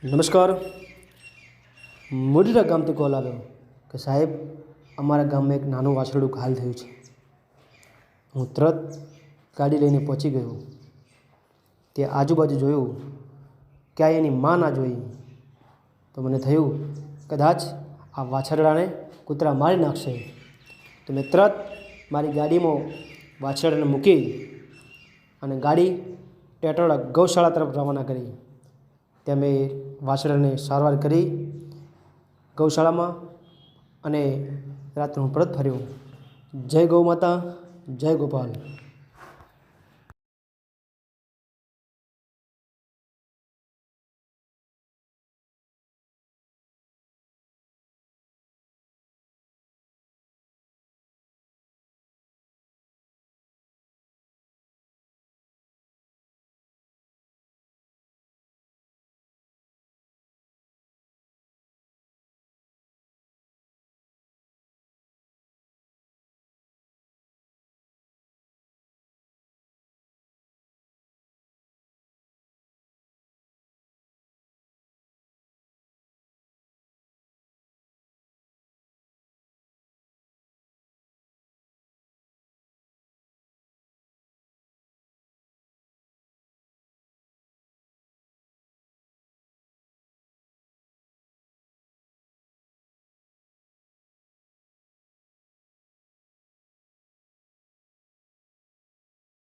નમસ્કાર। મોઢેરા ગામથી કોલ આવ્યો કે સાહેબ અમારા ગામમાં એક નાનું વાછરડું ઘાયલ થયું છે। હું તરત ગાડી લઈને પહોંચી ગયો। તે આજુબાજુ જોયું, ક્યાંય એની માં ના જોઈ તો મને થયું કદાચ આ વાછરડાને કૂતરા મારી નાખશે। તો મેં તરત મારી ગાડીમાં વાછરડાને મૂકી અને ગાડી ટેટોડા ગૌશાળા તરફ રવાના કરી। ત્યાં મેં વાછરડાને સારવાર કરી ગૌશાળામાં અને રાત્રે હું પરત ફર્યો। જય ગૌ માતા, જય ગોપાલ।